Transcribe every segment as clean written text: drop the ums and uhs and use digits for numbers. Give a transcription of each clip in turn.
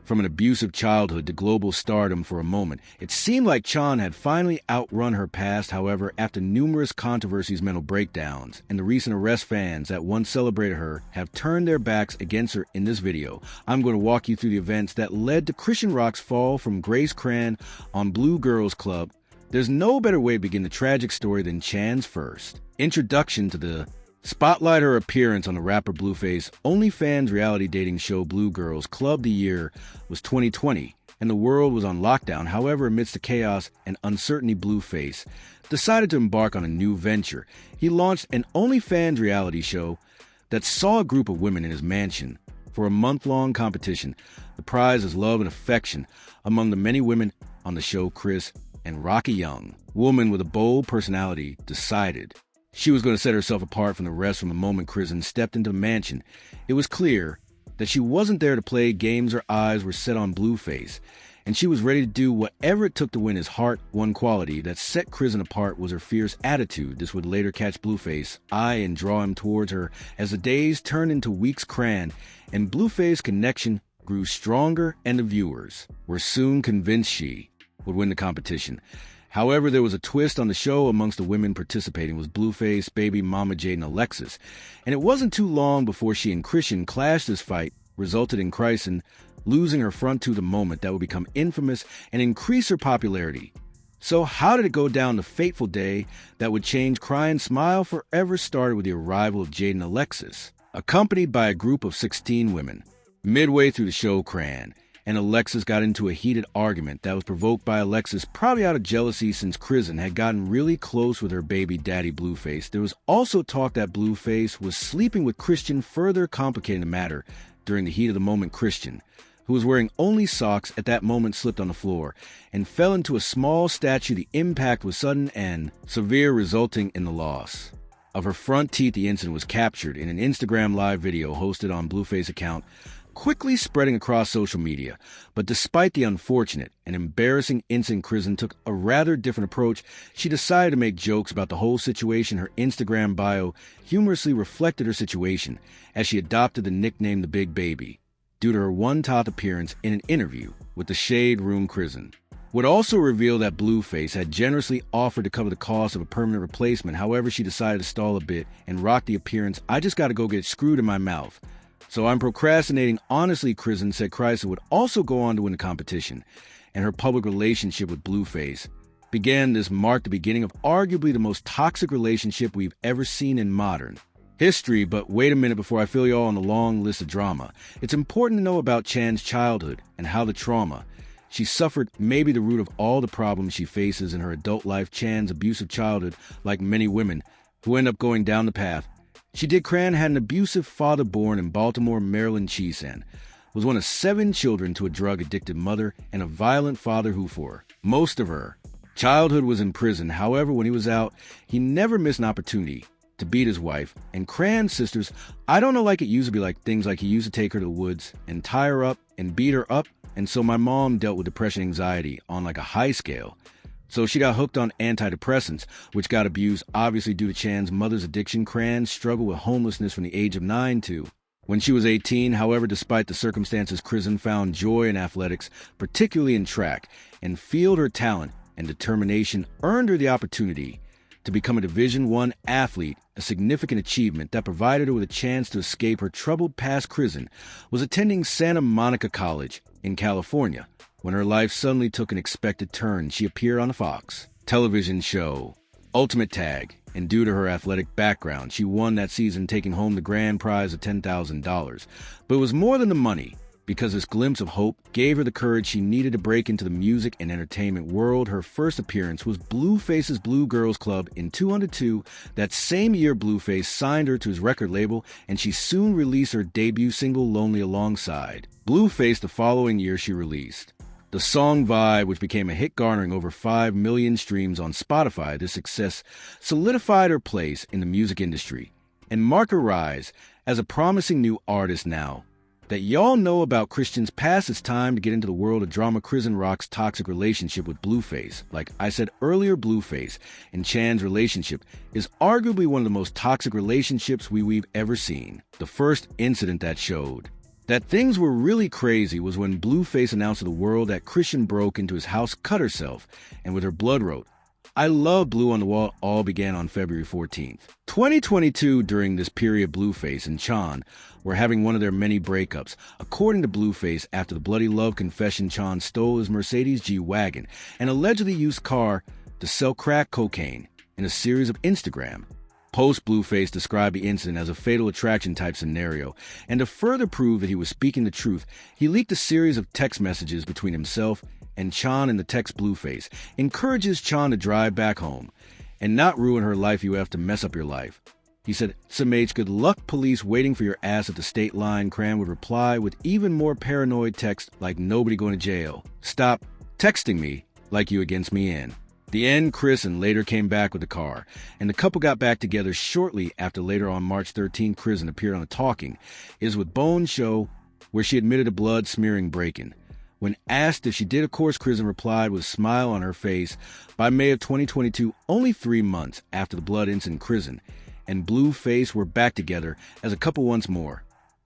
From an abusive childhood to global stardom for a moment, it seemed like Chan had finally outrun her past. However, after numerous controversies, mental breakdowns, and the recent arrest, fans that once celebrated her have turned their backs against her. In this video, I'm going to walk you through the events that led to Chrisean Rock's fall from Grace Chrisean on Blue Girls Club. There's no better way to begin the tragic story than Chan's first introduction to the spotlight. Her appearance on the rapper Blueface OnlyFans reality dating show Blue Girls Club. The year was 2020, and the world was on lockdown. However, amidst the chaos and uncertainty, Blueface decided to embark on a new venture. He launched an OnlyFans reality show that saw a group of women in his mansion for a month-long competition. The prize is love and affection. Among the many women on the show, Chris and Rocky Young, woman with a bold personality, decided she was going to set herself apart from the rest. From the moment Chrisean stepped into the mansion, it was clear that she wasn't there to play games. Her eyes were set on Blueface, and she was ready to do whatever it took to win his heart. One quality that set Chrisean apart was her fierce attitude. This would later catch Blueface's eye and draw him towards her. As the days turned into weeks, Chrisean and Blueface's connection grew stronger, and the viewers were soon convinced she would win the competition. However, there was a twist on the show. Amongst the women participating was Blueface, baby mama Jade, and Alexis. And it wasn't too long before she and Chrisean clashed. This fight resulted in Chrisean losing her front to the moment that would become infamous and increase her popularity. So how did it go down? The fateful day that would change Chrisean's smile forever started with the arrival of Jade and Alexis, accompanied by a group of 16 women. Midway through the show, Chrisean and Alexis got into a heated argument that was provoked by Alexis, probably out of jealousy since Chrisean had gotten really close with her baby daddy Blueface. There was also talk that Blueface was sleeping with Chrisean, further complicating the matter. During the heat of the moment, Chrisean, who was wearing only socks at that moment, slipped on the floor and fell into a small statue. The impact was sudden and severe, resulting in the loss of her front teeth. The incident was captured in an Instagram live video hosted on Blueface's account, quickly spreading across social media. But despite the unfortunate and embarrassing incident, Chrisean took a rather different approach. She decided to make jokes about the whole situation. Her Instagram bio humorously reflected her situation, as she adopted the nickname The Big Baby due to her one-top appearance in an interview with the Shade Room. Chrisean would also reveal that Blueface had generously offered to cover the cost of a permanent replacement. However, she decided to stall a bit and rock the appearance. I just got to go get screwed in my mouth, so I'm procrastinating. Honestly, Chrisean said Chrisean would also go on to win the competition, and her public relationship with Blueface began. This marked the beginning of arguably the most toxic relationship we've ever seen in modern history. But wait a minute, before I fill you all on the long list of drama, it's important to know about Chan's childhood and how the trauma she suffered may be the root of all the problems she faces in her adult life. Chan's abusive childhood, like many women who end up going down the path she did, Chrisean had an abusive father born in Baltimore, Maryland. Chrisean was one of 7 children to a drug-addicted mother and a violent father who, for most of her childhood, was in prison. However, when he was out, he never missed an opportunity to beat his wife and Chrisean's sisters. I don't know, like it used to be, like things like he used to take her to the woods and tie her up and beat her up. And so my mom dealt with depression, anxiety on like a high scale. So she got hooked on antidepressants, which got abused, obviously due to Chan's mother's addiction. Chrisean struggled with homelessness from the age of 9 to when she was 18. However, despite the circumstances, Chrisean found joy in athletics, particularly in track, and field. Her talent and determination earned her the opportunity to become a Division I athlete, a significant achievement that provided her with a chance to escape her troubled past. Chrisean was attending Santa Monica College in California when her life suddenly took an unexpected turn. She appeared on the Fox television show Ultimate Tag, and due to her athletic background, she won that season, taking home the grand prize of $10,000. But it was more than the money, because this glimpse of hope gave her the courage she needed to break into the music and entertainment world. Her first appearance was Blueface's Blue Girls Club in 2002. That same year, Blueface signed her to his record label, and she soon released her debut single, Lonely, alongside Blueface. The following year, she released the song Vibe, which became a hit, garnering over 5 million streams on Spotify. This success solidified her place in the music industry and marked her rise as a promising new artist. Now that y'all know about Chrisean's past, it's time to get into the world of drama. Chrisean Rock's toxic relationship with Blueface. Like I said earlier, Blueface and Chan's relationship is arguably one of the most toxic relationships we've ever seen. The first incident that showed That things were really crazy was when Blueface announced to the world that Chrisean broke into his house, cut herself, and with her blood wrote, "I love Blue on the Wall." All began on February 14th. 2022, during this period, Blueface and Chan were having one of their many breakups. According to Blueface, after the bloody love confession, Chan stole his Mercedes G-Wagon, an allegedly used car, to sell crack cocaine in a series of Instagram posts. Blueface described the incident as a fatal attraction type scenario, and to further prove that he was speaking the truth, he leaked a series of text messages between himself and Chan. In the text, Blueface encourages Chan to drive back home and not ruin her life. "You have to mess up your life." He said, "Some H, good luck, police waiting for your ass at the state line." Cran would reply with even more paranoid text like, "Nobody going to jail. Stop texting me like you against me in." The end, Chrisean later came back with the car, and the couple got back together shortly after. Later on March 13th, Chrisean appeared on the Talking Is with Bone show, where she admitted a blood-smearing break-in. When asked if she did, of course, Chrisean replied with a smile on her face. By May of 2022, only 3 months after the blood incident, Chrisean and Blueface were back together as a couple once more.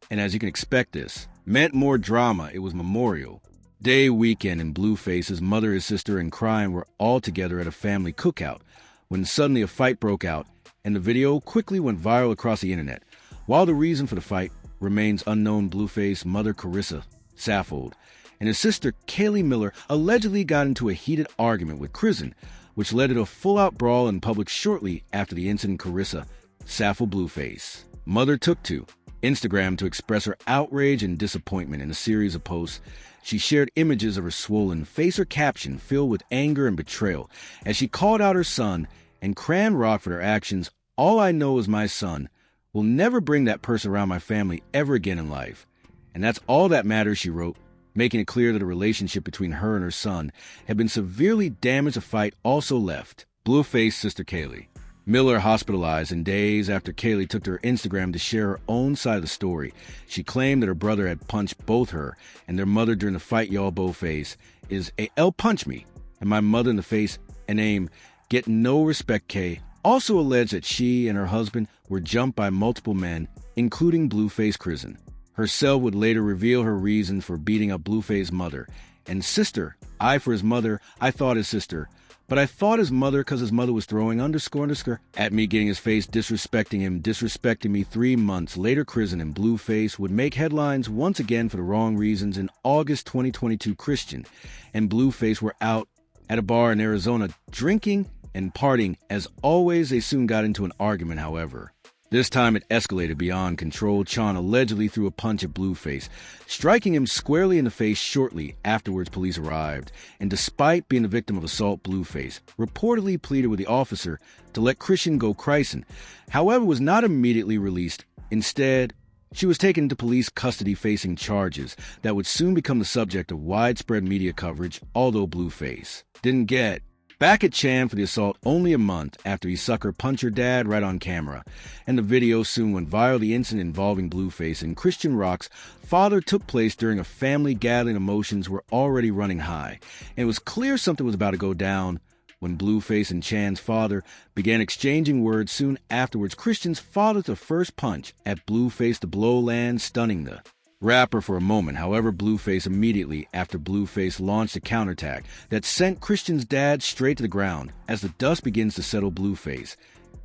And as you can expect, this meant more drama. It was Memorial Day weekend, and Blueface, his mother, his sister, and Chrisean were all together at a family cookout when suddenly a fight broke out, and the video quickly went viral across the internet. While the reason for the fight remains unknown, Blueface's mother, Carissa Saffold, and his sister, Kaylee Miller, allegedly got into a heated argument with Chrisean, which led to a full-out brawl in public. Shortly after the incident, Carissa Saffold, Blueface's mother, took to Instagram to express her outrage and disappointment. In a series of posts, she shared images of her swollen face, her caption filled with anger and betrayal, as she called out her son and Cran Rock for their actions. "All I know is my son will never bring that person around my family ever again in life. And that's all that matters," she wrote, making it clear that the relationship between her and her son had been severely damaged. The fight also left Blueface's sister, Kaylee Miller, hospitalized, and days after Kaylee took to her Instagram to share her own side of the story, she claimed that her brother had punched both her and their mother during the fight. "Y'all Blueface is a L punch me and my mother in the face and aim get no respect." Kay also alleged that she and her husband were jumped by multiple men, including Blueface. Chrisean herself would later reveal her reasons for beating up Blueface's mother and sister. "I for his mother, I thought his sister, but I thought his mother because his mother was throwing underscore at me, getting his face, disrespecting me." 3 months later, Chrisean and Blueface would make headlines once again for the wrong reasons. In August 2022, Chrisean and Blueface were out at a bar in Arizona drinking and partying. As always, they soon got into an argument, however. This time it escalated beyond control. Chan allegedly threw a punch at Blueface, striking him squarely in the face. Shortly afterwards, police arrived, and despite being the victim of assault, Blueface reportedly pleaded with the officer to let Chrisean go. Chrisean, however, was not immediately released. Instead, she was taken into police custody, facing charges that would soon become the subject of widespread media coverage, although Blueface didn't get back at Chan for the assault only a month after he sucker punched her dad right on camera, and the video soon went viral. The incident involving Blueface and Chrisean Rock's father took place during a family gathering. Emotions were already running high, and it was clear something was about to go down when Blueface and Chan's father began exchanging words. Soon afterwards, Chrisean's father took the first punch at Blueface. The blow lands, stunning the rapper for a moment. However, Blueface immediately after Blueface launched a counterattack that sent Chrisean's dad straight to the ground. As the dust begins to settle, Blueface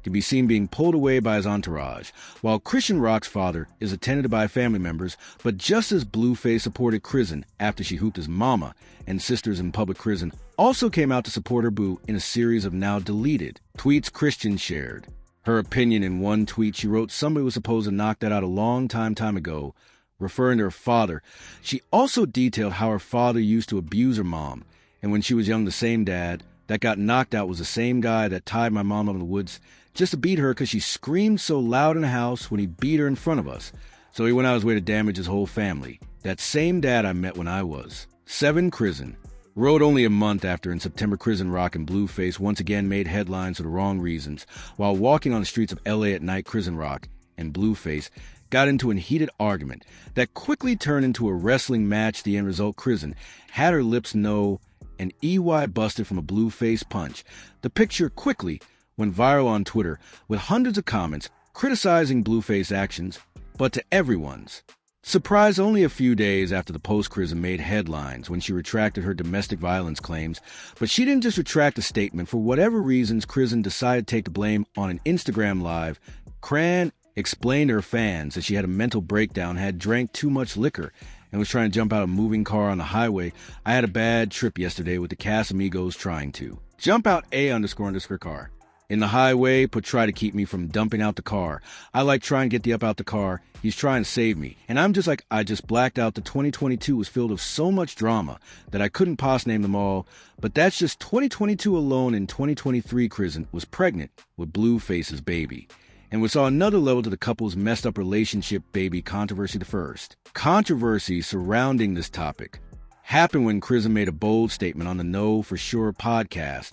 can be seen being pulled away by his entourage, while Chrisean Rock's father is attended by family members. But just as Blueface supported Chrisean after she hooped his mama and sisters in public, Chrisean also came out to support her boo in a series of now deleted tweets. Chrisean shared her opinion in one tweet. She wrote, "Somebody was supposed to knock that out a long time ago," referring to her father. She also detailed how her father used to abuse her mom, and when she was young, the same dad that got knocked out was the same guy that tied my mom up in the woods just to beat her because she screamed so loud in the house when he beat her in front of us. So he went out his way to damage his whole family. That same dad I met when I was 7. Chrisean wrote only a month after. In September, Chrisean Rock and Blueface once again made headlines for the wrong reasons. While walking on the streets of LA at night, Chrisean Rock and Blueface got into a heated argument that quickly turned into a wrestling match. The end result, Chrisean had her lips know and EY busted from a Blueface punch. The picture quickly went viral on Twitter with hundreds of comments criticizing Blueface actions, but to everyone's Surprised only a few days after the post-Chrisean made headlines when she retracted her domestic violence claims, but she didn't just retract a statement. For whatever reasons, Chrisean decided to take the blame on an Instagram Live. Chrisean explained to her fans that she had a mental breakdown, had drank too much liquor, and was trying to jump out a moving car on the highway. I had a bad trip yesterday with the Casamigos trying to jump out a___ car. In the highway, but try to keep me from dumping out the car. I like trying to get the up out the car. He's trying to save me. And I'm just like, I just blacked out. The 2022 was filled with so much drama that I couldn't possibly name them all. But that's just 2022 alone. In 2023, Chrisean was pregnant with Blueface's baby. And we saw another level to the couple's messed up relationship baby controversy. The first controversy surrounding this topic happened when Chrisean made a bold statement on the Know For Sure podcast.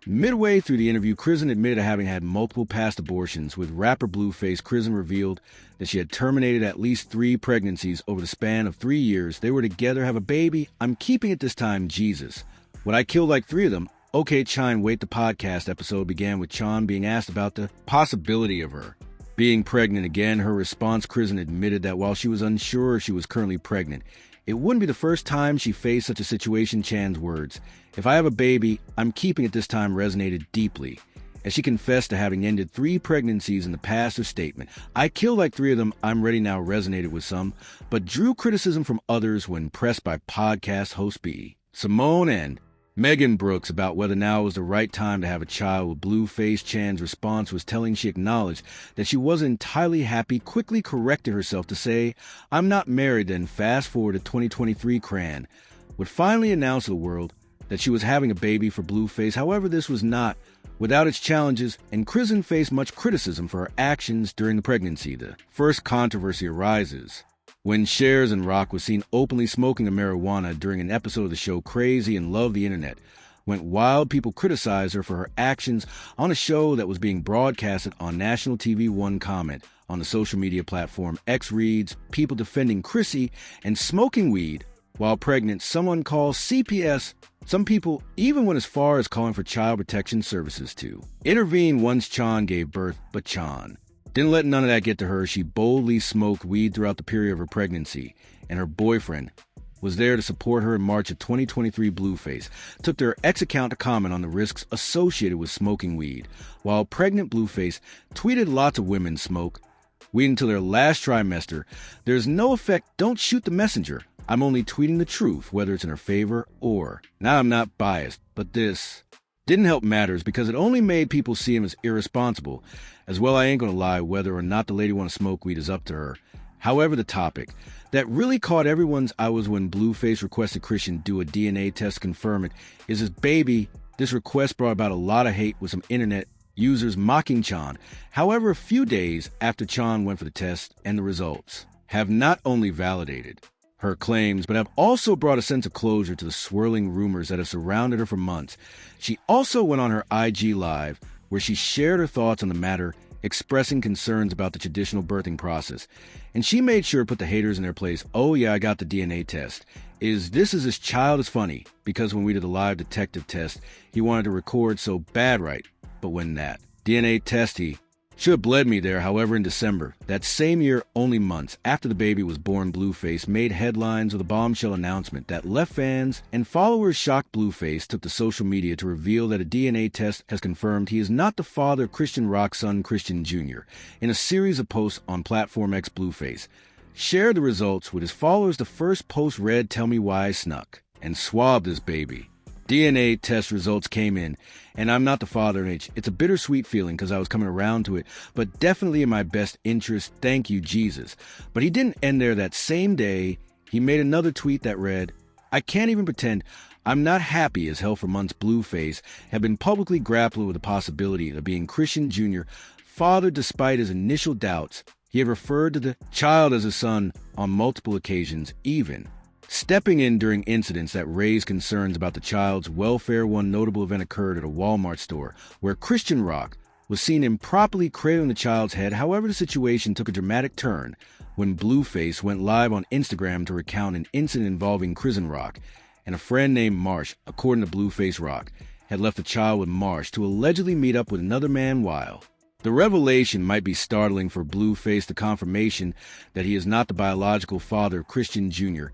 Midway through the interview, Chrisean admitted to having had multiple past abortions. With rapper Blueface, Chrisean revealed that she had terminated at least 3 pregnancies over the span of 3 years. They were together, have a baby. I'm keeping it this time, Jesus. Would I kill like 3 of them? Okay, Chine, wait. The podcast episode began with Chan being asked about the possibility of her being pregnant again. Her response, Chrisean admitted that while she was unsure if she was currently pregnant, it wouldn't be the first time she faced such a situation. Chan's words, "If I have a baby, I'm keeping it this time," resonated deeply, as she confessed to having ended 3 pregnancies in the past. Her statement, "I killed like 3 of them, I'm ready now," resonated with some, but drew criticism from others when pressed by podcast host B. Simone and Megan Brooks about whether now was the right time to have a child with Blueface. Chan's response was telling. She acknowledged that she wasn't entirely happy, quickly corrected herself to say, "I'm not married." Then fast forward to 2023, Chrisean would finally announce to the world that she was having a baby for Blueface. However, this was not without its challenges, and Chrisean faced much criticism for her actions during the pregnancy. The first controversy arises when Shares and Rock was seen openly smoking a marijuana during an episode of the show Crazy and Love the Internet. Went wild. People criticized her for her actions on a show that was being broadcasted on national TV. One comment on the social media platform X reads, "People defending Chrissy and smoking weed while pregnant. Someone calls CPS. Some people even went as far as calling for child protection services to intervene once Chan gave birth." But Chan didn't let none of that get to her. She boldly smoked weed throughout the period of her pregnancy, and her boyfriend was there to support her. In March of 2023, Blueface took to her X account to comment on the risks associated with smoking weed. While pregnant, Blueface tweeted, "Lots of women smoke weed until their last trimester. There's no effect. Don't shoot the messenger. I'm only tweeting the truth, whether it's in her favor or..." Now, I'm not biased, but this didn't help matters because it only made people see him as irresponsible. As well, I ain't gonna lie, whether or not the lady want to smoke weed is up to her. However, the topic that really caught everyone's eye was when Blueface requested Chrisean do a DNA test to confirm it is his baby. This request brought about a lot of hate, with some internet users mocking Chan. However, a few days after Chan went for the test, and the results have not only validated her claims, but have also brought a sense of closure to the swirling rumors that have surrounded her for months. She also went on her IG Live, where she shared her thoughts on the matter, expressing concerns about the traditional birthing process. And she made sure to put the haters in their place. "Oh yeah, I got the DNA test. This is his child is funny, because when we did the live detective test, he wanted to record so bad, right? But when that DNA test, he should have bled me there." However, in December that same year, only months after the baby was born, Blueface made headlines with a bombshell announcement that left fans and followers shocked. Blueface took to social media to reveal that a DNA test has confirmed he is not the father of Chrisean Rock's son, Chrisean Jr. In a series of posts on platform X, Blueface shared the results with his followers. The first post read, "Tell me why I snuck and swabbed this baby. DNA test results came in, and I'm not the father of H. It's a bittersweet feeling because I was coming around to it, but definitely in my best interest. Thank you, Jesus." But he didn't end there. That same day, he made another tweet that read, "I can't even pretend. I'm not happy as hell." For months, Blueface had been publicly grappling with the possibility of being Chrisean Jr. father. Despite his initial doubts, he had referred to the child as his son on multiple occasions, even stepping in during incidents that raised concerns about the child's welfare. One notable event occurred at a Walmart store where Chrisean Rock was seen improperly cradling the child's head. However, the situation took a dramatic turn when Blueface went live on Instagram to recount an incident involving Chrisean Rock and a friend named Marsh. According to Blueface, Rock had left the child with Marsh to allegedly meet up with another man while The revelation might be startling for Blueface. The confirmation that he is not the biological father of Chrisean Jr.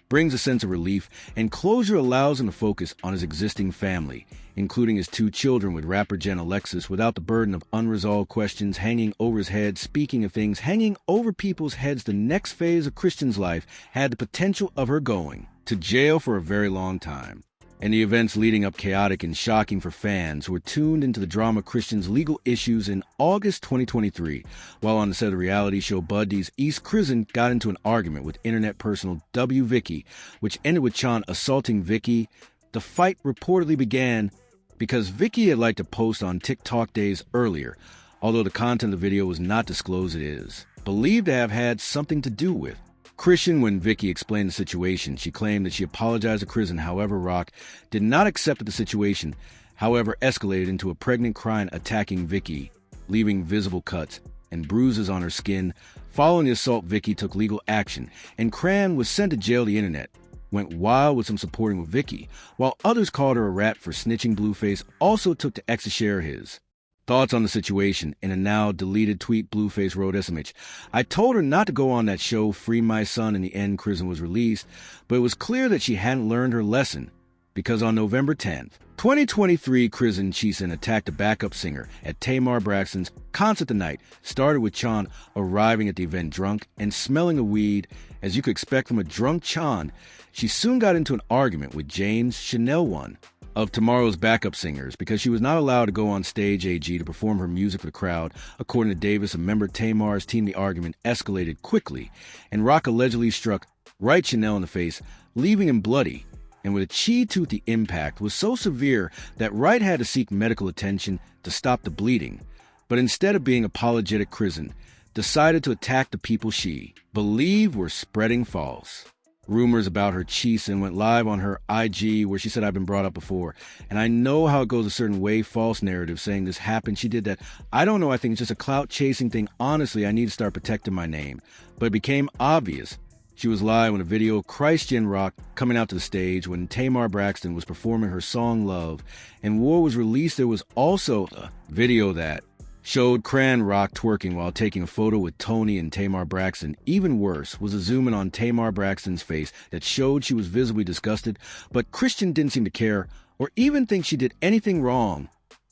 brings a sense of relief, and closure allows him to focus on his existing family, including his 2 children with rapper Jen Alexis, without the burden of unresolved questions hanging over his head. Speaking of things hanging over people's heads, the next phase of Chrisean's life had the potential of her going to jail for a very long time. And the events leading up chaotic and shocking for fans who were tuned into the drama Chrisean's legal issues. In August 2023, while on the set of the reality show Buddies, Chrisean got into an argument with internet personal W. Vicky, which ended with Chan assaulting Vicky. The fight reportedly began because Vicky had liked a post on TikTok days earlier, although the content of the video was not disclosed. It is believed to have had something to do with Chrisean. When Vicky explained the situation, she claimed that she apologized to Chrisean. However, Rock did not accept that the situation, however, escalated into a pregnant Chrisean attacking Vicky, leaving visible cuts and bruises on her skin. Following the assault, Vicky took legal action, and Chrisean was sent to jail. The internet went wild with some supporting with Vicky, while others called her a rat for snitching. Blueface also took to X to share his thoughts on the situation. In a now deleted tweet, Blueface wrote SMH, "I told her not to go on that show, Free My Son." In the end, Chrisean was released, but it was clear that she hadn't learned her lesson, because on November 10th, 2023, Chrisean attacked a backup singer at Tamar Braxton's concert. The night started with Chan arriving at the event drunk and smelling of weed. As you could expect from a drunk Chan, she soon got into an argument with James Chanel, one of tomorrow's backup singers, because she was not allowed to go on stage to perform her music for the crowd. According to Davis, a member of Tamar's team, the argument escalated quickly, and Rock allegedly struck Right Chanel in the face, leaving him bloody. And with a chi tooth, the impact was so severe that Wright had to seek medical attention to stop the bleeding. But instead of being apologetic, Chrisean decided to attack the people she believed were spreading false rumors about her. Chrisean went live on her IG where she said, "I've been brought up before, and I know how it goes a certain way, false narrative saying this happened. She did that. I don't know, I think it's just a clout-chasing thing. Honestly, I need to start protecting my name." But it became obvious she was live when a video of Chrisean Rock coming out to the stage when Tamar Braxton was performing her song Love and War was released. There was also a video that showed Chrisean Rock twerking while taking a photo with Tony and Tamar Braxton. Even worse was a zoom in on Tamar Braxton's face that showed she was visibly disgusted, but Chrisean didn't seem to care or even think she did anything wrong.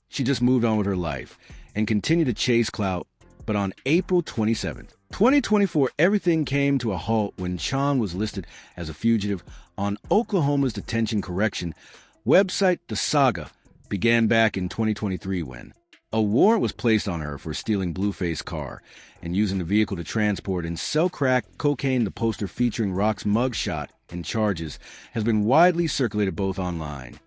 She just moved on with her life and continued to chase clout. But on April 27th, 2024, everything came to a halt when Chan was listed as a fugitive on Oklahoma's detention correction website. The saga began back in 2023 when a warrant was placed on her for stealing Blueface's car and using the vehicle to transport and sell crack cocaine. The poster featuring Rock's mugshot and charges has been widely circulated both online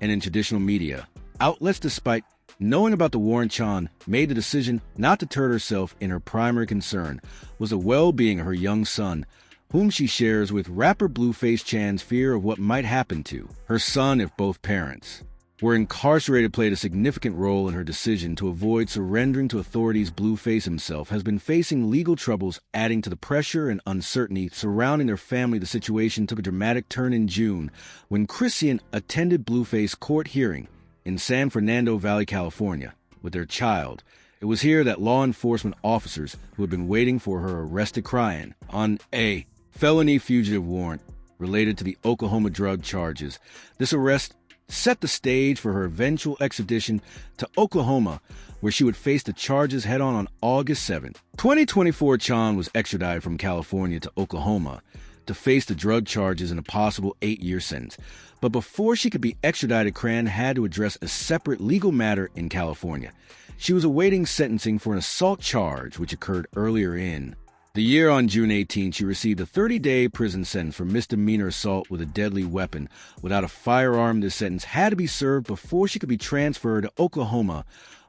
and in traditional media outlets. Despite knowing about the warrant, Chan made the decision not to turn herself in. Her primary concern was the well-being of her young son, whom she shares with rapper Blueface. Chan's fear of what might happen to her son if both parents were incarcerated played a significant role in her decision to avoid surrendering to authorities. Blueface himself has been facing legal troubles, adding to the pressure and uncertainty surrounding their family. The situation took a dramatic turn in June when Chrisean attended Blueface's court hearing in San Fernando Valley, California, with their child. It was here that law enforcement officers who had been waiting for her arrested Chrisean on a felony fugitive warrant related to the Oklahoma drug charges. This arrest set the stage for her eventual extradition to Oklahoma, where she would face the charges head-on on August 7th. 2024, Chan was extradited from California to Oklahoma to face the drug charges and a possible 8-year sentence. But before she could be extradited, Chrisean had to address a separate legal matter in California. She was awaiting sentencing for an assault charge, which occurred earlier in the year. On June 18, she received a 30-day prison sentence for misdemeanor assault with a deadly weapon without a firearm. This sentence had to be served before she could be transferred to Oklahoma.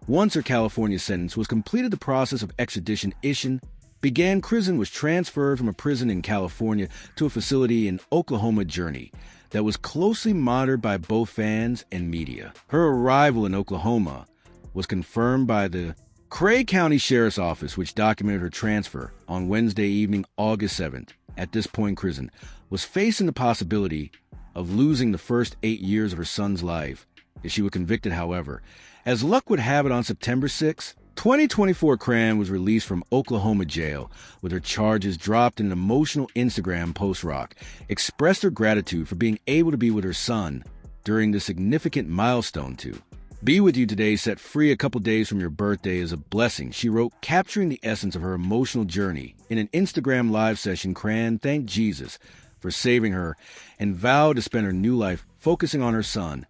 Once her California sentence was completed, the process of extradition began. Chrisean was transferred from a prison in California to a facility in Oklahoma, journey that was closely monitored by both fans and media. Her arrival in Oklahoma was confirmed by the Cray County Sheriff's Office, which documented her transfer on Wednesday evening, August 7th. At this point, Chrisean was facing the possibility of losing the first 8 years of her son's life if she were convicted. However, as luck would have it, on September 6, 2024 Chrisean was released from Oklahoma jail with her charges dropped in an emotional Instagram post-rock, expressed her gratitude for being able to be with her son during this significant milestone too. Be with you today, set free a couple days from your birthday is a blessing, she wrote, capturing the essence of her emotional journey. In an Instagram live session, Chrisean thanked Jesus for saving her and vowed to spend her new life focusing on her son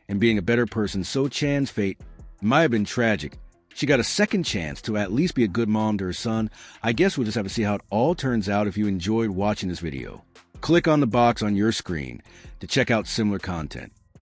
and being a better person. So Chan's fate might have been tragic. She got a second chance to at least be a good mom to her son. I guess we'll just have to see how it all turns out. If you enjoyed watching this video, click on the box on your screen to check out similar content.